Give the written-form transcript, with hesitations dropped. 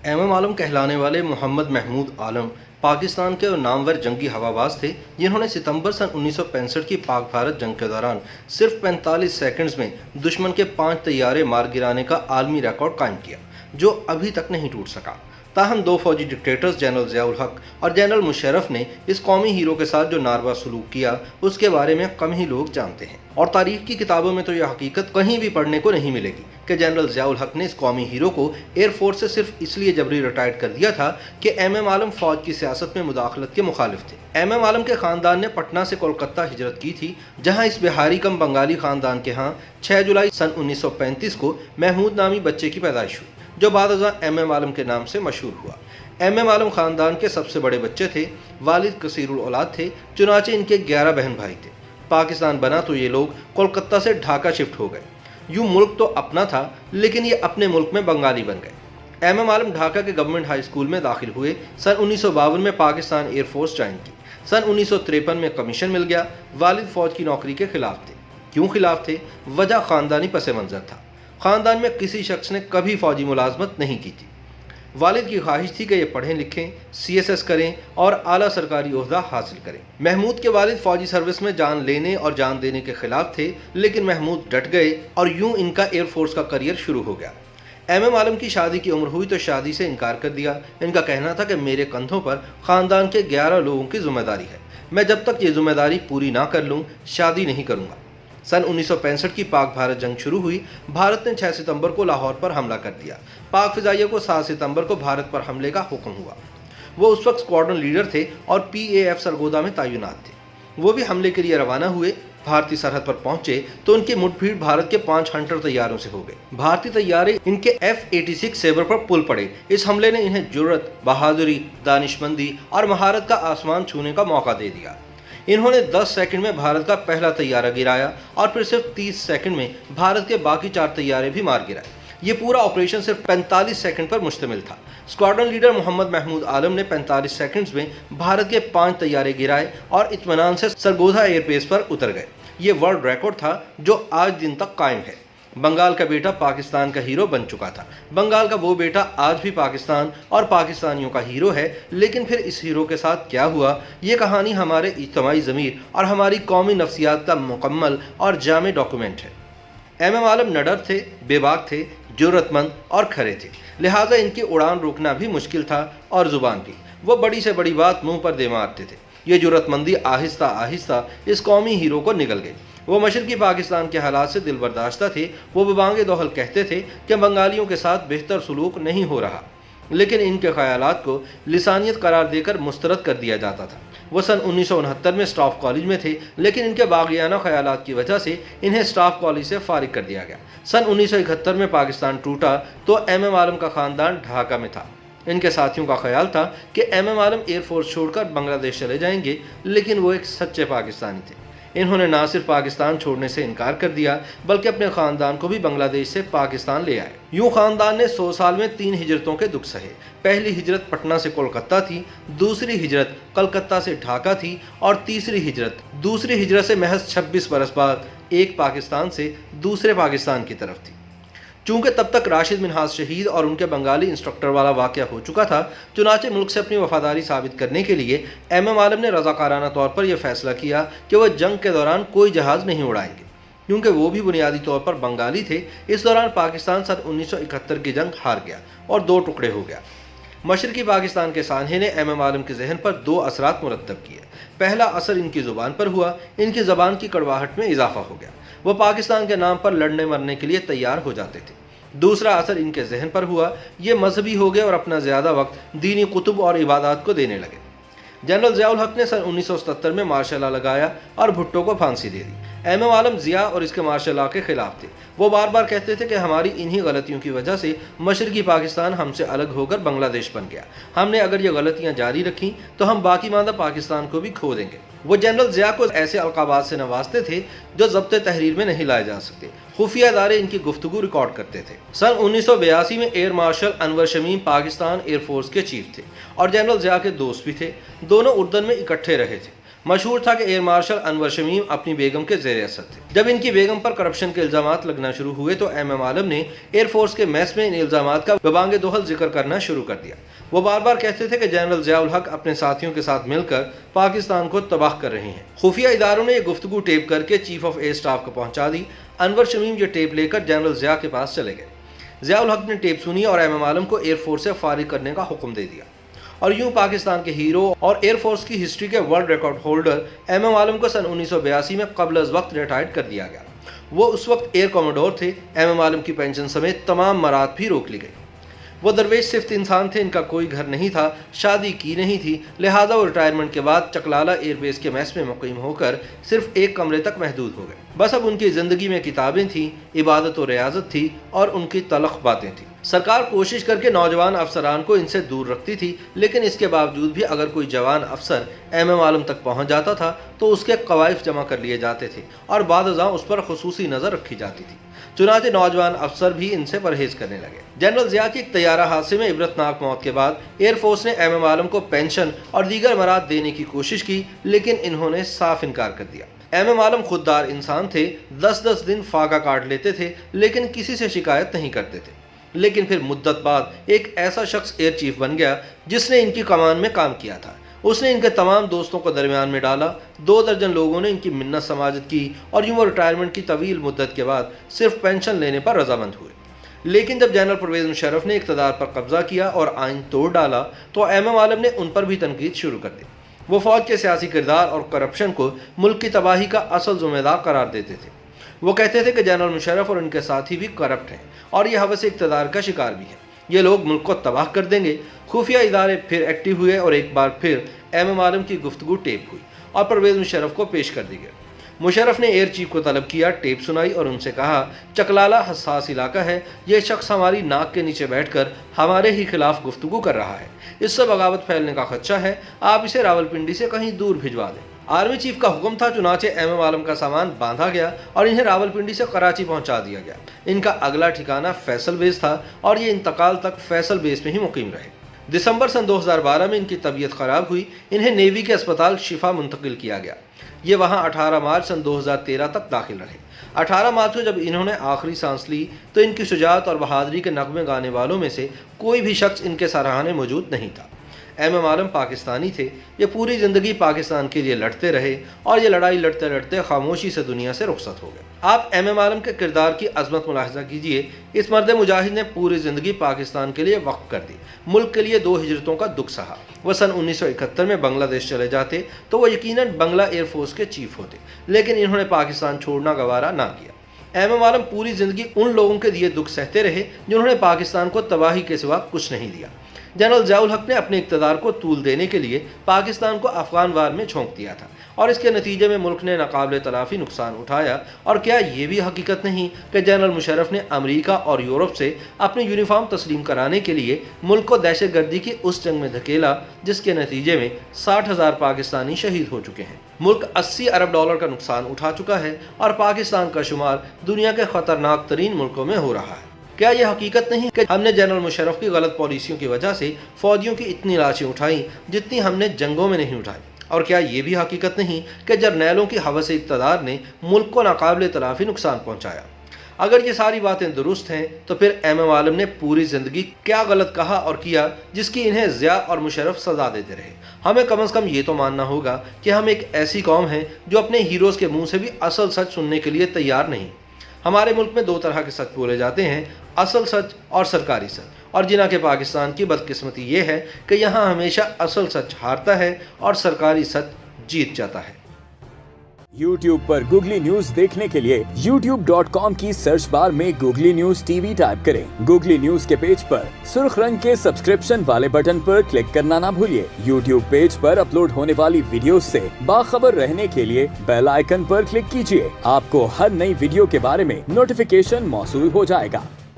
M عالم کہلانے والے محمد محمود عالم پاکستان کے نامور جنگی ہوا تھے جنہوں نے ستمبر سن 1965 کی پاک بھارت جنگ کے دوران صرف 45 سیکنڈز میں دشمن کے 5 طیارے مار گرانے کا عالمی ریکارڈ قائم کیا جو ابھی تک نہیں ٹوٹ سکا۔ تاہم دو فوجی ڈکٹیٹرز جنرل ضیاء الحق اور جنرل مشرف نے اس قومی ہیرو کے ساتھ جو ناروا سلوک کیا اس کے بارے میں کم ہی لوگ جانتے ہیں، اور تاریخ کی کتابوں میں تو یہ حقیقت کہیں بھی پڑھنے کو نہیں ملے گی کہ جنرل ضیاء الحق نے اس قومی ہیرو کو ایئر فورس سے صرف اس لیے جبری ریٹائرڈ کر دیا تھا کہ ایم عالم فوج کی سیاست میں مداخلت کے مخالف تھے۔ ایم عالم کے خاندان نے پٹنہ سے کولکتہ ہجرت کی تھی، جہاں اس بہاری کم بنگالی خاندان کے ہاں 6 جولائی سن 1935 کو محمود نامی بچے کی پیدائش ہوئی جو بعد ازاں ایم عالم کے نام سے مشہور ہوا۔ ایم عالم خاندان کے سب سے بڑے بچے تھے، والد کثیر الاولاد تھے، چنانچہ ان کے 11 بہن بھائی تھے۔ پاکستان بنا تو یہ لوگ کولکتہ سے ڈھاکہ شفٹ ہو گئے۔ یوں ملک تو اپنا تھا لیکن یہ اپنے ملک میں بنگالی بن گئے۔ ایم عالم ڈھاکہ کے گورنمنٹ ہائی اسکول میں داخل ہوئے، سن 1952 میں پاکستان ایئر فورس جوائن کی، سن 1953 میں کمیشن مل گیا۔ والد فوج کی نوکری کے خلاف تھے۔ کیوں خلاف تھے؟ وجہ خاندانی پس منظر تھا۔ خاندان میں کسی شخص نے کبھی فوجی ملازمت نہیں کی تھی۔ والد کی خواہش تھی کہ یہ پڑھیں لکھیں، CSS کریں اور اعلیٰ سرکاری عہدہ حاصل کریں۔ محمود کے والد فوجی سروس میں جان لینے اور جان دینے کے خلاف تھے، لیکن محمود ڈٹ گئے اور یوں ان کا ایئر فورس کا کریئر شروع ہو گیا۔ ایم عالم کی شادی کی عمر ہوئی تو شادی سے انکار کر دیا۔ ان کا کہنا تھا کہ میرے کندھوں پر خاندان کے 11 لوگوں کی ذمہ داری ہے، میں جب تک یہ ذمہ داری پوری نہ کر لوں شادی نہیں کروں گا۔ سن 1965 کی پاک بھارت جنگ شروع ہوئی۔ بھارت نے 6 ستمبر کو لاہور پر حملہ کر دیا۔ پاک فضائیہ کو 7 ستمبر کو بھارت پر حملے کا حکم ہوا۔ وہ اس وقت اسکواڈرن لیڈر تھے اور PAF سرگودا میں تعینات تھے۔ وہ بھی حملے کے لیے روانہ ہوئے۔ بھارتی سرحد پر پہنچے تو ان کی مٹ بھیڑ بھارت کے 5 ہنٹر طیاروں سے ہو گئے۔ بھارتی طیارے ان کے F-86 سیبر پر پل پڑے۔ اس حملے نے انہیں جرأت، بہادری، دانشمندی اور مہارت کا آسمان چھونے کا موقع دے دیا۔ انہوں نے 10 سیکنڈ میں بھارت کا پہلا طیارہ گرایا اور پھر صرف 30 سیکنڈ میں بھارت کے باقی 4 طیارے بھی مار گرائے۔ یہ پورا آپریشن صرف 45 سیکنڈ پر مشتمل تھا۔ اسکواڈرن لیڈر محمد محمود عالم نے 45 سیکنڈز میں بھارت کے 5 طیارے گرائے اور اطمینان سے سرگودا ایئر بیس پر اتر گئے۔ یہ ورلڈ ریکارڈ تھا جو آج دن تک قائم ہے۔ بنگال کا بیٹا پاکستان کا ہیرو بن چکا تھا۔ بنگال کا وہ بیٹا آج بھی پاکستان اور پاکستانیوں کا ہیرو ہے، لیکن پھر اس ہیرو کے ساتھ کیا ہوا؟ یہ کہانی ہمارے اجتماعی ضمیر اور ہماری قومی نفسیات کا مکمل اور جامع ڈاکومنٹ ہے۔ ایم عالم نڈر تھے، بے باک تھے، جرأت مند اور کھرے تھے، لہٰذا ان کی اڑان روکنا بھی مشکل تھا اور زبان بھی۔ وہ بڑی سے بڑی بات منہ پر دے مارتے تھے۔ یہ جرأت مندی آہستہ آہستہ اس قومی ہیرو کو نگل گئی۔ وہ مشرقی پاکستان کے حالات سے دل برداشتہ تھے۔ وہ ببانگ دوحل کہتے تھے کہ بنگالیوں کے ساتھ بہتر سلوک نہیں ہو رہا، لیکن ان کے خیالات کو لسانیت قرار دے کر مسترد کر دیا جاتا تھا۔ وہ سن 1969 میں اسٹاف کالج میں تھے، لیکن ان کے باغیانہ خیالات کی وجہ سے انہیں اسٹاف کالج سے فارغ کر دیا گیا۔ سن 1971 میں پاکستان ٹوٹا تو ایم عالم کا خاندان ڈھاکہ میں تھا۔ ان کے ساتھیوں کا خیال تھا کہ ایم عالم ایئر فورس چھوڑ کر بنگلہ دیش چلے جائیں گے، لیکن وہ ایک سچے پاکستانی تھے۔ انہوں نے نہ صرف پاکستان چھوڑنے سے انکار کر دیا بلکہ اپنے خاندان کو بھی بنگلہ دیش سے پاکستان لے آئے۔ یوں خاندان نے 100 سال میں 3 ہجرتوں کے دکھ سہے۔ پہلی ہجرت پٹنہ سے کولکتہ تھی، دوسری ہجرت کلکتہ سے ڈھاکہ تھی اور تیسری ہجرت سے محض 26 برس بعد ایک پاکستان سے دوسرے پاکستان کی طرف تھی۔ چونکہ تب تک راشد منہاز شہید اور ان کے بنگالی انسٹرکٹر والا واقعہ ہو چکا تھا، چنانچہ ملک سے اپنی وفاداری ثابت کرنے کے لیے ایم عالم نے رضاکارانہ طور پر یہ فیصلہ کیا کہ وہ جنگ کے دوران کوئی جہاز نہیں اڑائیں گے۔ کیونکہ وہ بھی بنیادی طور پر بنگالی تھے، اس دوران پاکستان سن 1971 کی جنگ ہار گیا اور 2 ٹکڑے ہو گیا۔ مشرقی پاکستان کے سانحے نے ایم عالم کے ذہن پر 2 اثرات مرتب کیے۔ پہلا اثر ان کی زبان پر ہوا، ان کی زبان کی کڑواہٹ میں اضافہ ہو گیا۔ وہ پاکستان کے نام پر لڑنے مرنے کے لیے تیار ہو جاتے تھے۔ دوسرا اثر ان کے ذہن پر ہوا، یہ مذہبی ہو گئے اور اپنا زیادہ وقت دینی کتب اور عبادات کو دینے لگے۔ جنرل ضیاء الحق نے سن 1977 میں مارشل لا لگایا اور بھٹو کو پھانسی دے دی۔ ایم عالم ضیاء اور اس کے مارشل لا کے خلاف تھے۔ وہ بار بار کہتے تھے کہ ہماری انہی غلطیوں کی وجہ سے مشرقی پاکستان ہم سے الگ ہو کر بنگلہ دیش بن گیا۔ ہم نے اگر یہ غلطیاں جاری رکھیں تو ہم باقی ماندہ پاکستان کو بھی کھو دیں گے۔ وہ جنرل ضیاء کو ایسے القابات سے نوازتے تھے جو ضبط تحریر میں نہیں لائے جا سکتے۔ خفیہ ادارے ان کی گفتگو ریکارڈ کرتے تھے۔ سن 1982 میں ایئر مارشل انور شمیم پاکستان ایئر فورس کے چیف تھے اور جنرل ضیاء کے دوست بھی تھے۔ دونوں اردن میں اکٹھے رہے تھے۔ मशहूर था कि एयर मार्शल अनवर शमीम अपनी बेगम के ज़ेर असर थे। जब इनकी बेगम पर करप्शन के इल्जामात लगना शुरू हुए तो एमएम आलम ने एयरफोर्स के मैस में इन इल्जामात का बबांगे दोहल जिक्र करना शुरू कर दिया। वो बार बार कहते थे कि जनरल ज़ियाउल हक अपने साथियों के साथ मिलकर पाकिस्तान को तबाह कर रहे हैं। खुफिया इदारों ने यह गुफ्तगू टेप करके चीफ ऑफ एयर स्टाफ को पहुंचा दी। अनवर शमीम ये टेप लेकर जनरल ज़िया के पास चले गए। ज़ियाउल हक ने टेप सुनी और एमएम आलम को एयरफोर्स से फारिग करने का हुक्म दे दिया और यूं पाकिस्तान के हीरो और एयरफोर्स की हिस्ट्री के वर्ल्ड रिकॉर्ड होल्डर एमएम आलम को सन 1982 में कब्ल अज़ वक्त रिटायर्ड कर दिया गया। वो उस वक्त एयर कॉमोडोर थे। एमएम आलम की पेंशन समेत तमाम मराद भी रोक ली गई। वो दरवेश सिर्फ इंसान थे, इनका कोई घर नहीं था, शादी की नहीं थी, लिहाजा वो रिटायरमेंट के बाद चकलाला एयरबेस के मैस में मुकीम होकर सिर्फ एक कमरे तक महदूद हो गए। बस अब उनकी ज़िंदगी में किताबें थीं, इबादत और रियाजत थी और उनकी तलख बातें थीं। सरकार कोशिश करके नौजवान अफसरान को इनसे दूर रखती थी, लेकिन इसके बावजूद भी अगर कोई जवान अफसर एमएम आलम तक पहुंच जाता था तो उसके कवाइफ जमा कर लिए जाते थे और बाद-अज़ां उस पर खुसूसी नज़र रखी जाती थी। चुनांचे नौजवान अफसर भी इनसे परहेज करने लगे। जनरल ज़िया की एक तैयारा हादसे में इबरतनाक मौत के बाद एयरफोर्स ने एमएम आलम को पेंशन और दीगर मराद देने की कोशिश की, लेकिन इन्होंने साफ इनकार कर दिया। एमएम आलम खुददार इंसान थे, 10-10 दिन फाका काट लेते थे, लेकिन किसी से शिकायत नहीं करते थे। लेकिन फिर मुद्दत बाद एक ऐसा शख्स एयर चीफ बन गया जिसने इनकी कमान में काम किया था। उसने इनके तमाम दोस्तों को दरमियान में डाला। 2 दर्जन लोगों ने इनकी मिन्नत समाजत की और यूं वो रिटायरमेंट की तवील मुद्दत के बाद सिर्फ पेंशन लेने पर रजामंद हुए। लेकिन जब जनरल परवेज़ मुशर्रफ ने इक़्तिदार पर कब्जा किया और आइन तोड़ डाला तो एमएम आलम ने उन पर भी तनकीद शुरू कर दी। वो फ़ौज के सियासी किरदार और करप्शन को मुल्क की तबाही का असल ज़िम्मेदार करार देते थे। वो कहते थे कि जनरल मुशर्रफ और उनके साथी भी करप्ट हैं और ये हवस इक़्तिदार का शिकार भी है। ये लोग मुल्क को तबाह कर देंगे। खुफिया इदारे फिर एक्टिव हुए और एक बार फिर एमएम आलम की गुफ्तगू टेप हुई और परवेज़ मुशर्रफ को पेश कर दी गई। मुशर्रफ ने एयर चीफ को तलब किया, टेप सुनाई और उनसे कहा, चकलाला हसास इलाका है, ये शख्स हमारी नाक के नीचे बैठकर हमारे ही खिलाफ गुफ्तगू कर रहा है, इससे बगावत फैलने का खदशा है, आप इसे रावलपिंडी से कहीं दूर भिजवा दें। आर्मी चीफ का हुक्म था, चुनाचे एमएम आलम का सामान बांधा गया और इन्हें रावलपिंडी से कराची पहुंचा दिया गया। इनका अगला ठिकाना फैसल बेस था और ये इंतकाल तक फैसल बेस में ही मुकीम रहे। दिसंबर सन 2012 में इनकी तबीयत ख़राब हुई। इन्हें नेवी के अस्पताल शिफा मुंतकिल किया गया। ये वहाँ 18 मार्च सन 2013 तक दाखिल रहे। 18 मार्च को जब इन्होंने आखिरी सांस ली तो इनकी शुजाअत और बहादुरी के नगमे गाने वालों में से कोई भी शख्स इनके सराहने मौजूद नहीं था। एमएम आलम पाकिस्तानी थे। ये पूरी ज़िंदगी पाकिस्तान के लिए लड़ते रहे और ये लड़ाई लड़ते लड़ते खामोशी से दुनिया से रुखसत हो गए। आप एमएम आलम के किरदार की अजमत मुलाहिजा कीजिए। इस मर्द मुजाहिद ने पूरी ज़िंदगी पाकिस्तान के लिए वक्फ कर दी। मुल्क के लिए 2 हिजरतों का दुख सहा। वह सन 1971 में बांग्लादेश चले जाते तो वह यकीनन बंगला एयरफोर्स के चीफ होते, लेकिन इन्होंने पाकिस्तान छोड़ना गवारा ना किया। एमएम आलम पूरी ज़िंदगी उन लोगों के दिए दुख सहते रहे जिन्होंने पाकिस्तान को तबाही के सिवा कुछ नहीं दिया। जनरल ज़ियाउल हक ने अपने इक़्तिदार को तूल देने के लिए पाकिस्तान को अफ़गान वार में झोंक दिया था और इसके नतीजे में मुल्क ने नाकाबिले तलाफ़ी नुकसान उठाया। और क्या ये भी हकीकत नहीं कि जनरल मुशर्रफ ने अमेरिका और यूरोप से अपनी यूनिफॉर्म तस्लीम कराने के लिए मुल्क को दहशतगर्दी की उस जंग में धकेला जिसके नतीजे में 60,000 पाकिस्तानी शहीद हो चुके हैं। मुल्क 80 अरब डॉलर का नुकसान उठा चुका है और पाकिस्तान का शुमार दुनिया के ख़तरनाक तरीन मुल्कों में हो रहा है। क्या यह हकीकत नहीं कि हमने जनरल मुशर्रफ की गलत पॉलिसियों की वजह से फ़ौजियों की इतनी लाशें उठाई जितनी हमने जंगों में नहीं उठाई? और क्या ये भी हकीकत नहीं कि जर्नैलों की हवस इक़्तिदार ने मुल्क को नाकाबिले तलाफ़ी नुकसान पहुँचाया? अगर ये सारी बातें दुरुस्त हैं तो फिर एमएम आलम ने पूरी ज़िंदगी क्या गलत कहा और किया जिसकी इन्हें ज़िया और मुशर्रफ सज़ा देते रहे? हमें कम से कम ये तो मानना होगा कि हम एक ऐसी कौम हैं जो अपने हीरोज़ के मुँह से भी असल सच सुनने के लिए तैयार नहीं। हमारे मुल्क में 2 तरह के सच बोले जाते हैं, असल सच और सरकारी सच। और जिना के पाकिस्तान की बदकिस्मती ये है कि यहाँ हमेशा असल सच हारता है और सरकारी सच जीत जाता है। YouTube पर गूगली न्यूज देखने के लिए youtube.com की सर्च बार में गूगली न्यूज टीवी टाइप करें। गूगली न्यूज के पेज पर सुर्ख रंग के सब्सक्रिप्शन वाले बटन पर क्लिक करना ना भूलिए। YouTube पेज पर अपलोड होने वाली वीडियो से बाखबर रहने के लिए बेल आइकन पर क्लिक कीजिए। आपको हर नई वीडियो के बारे में नोटिफिकेशन मौसूल हो जाएगा।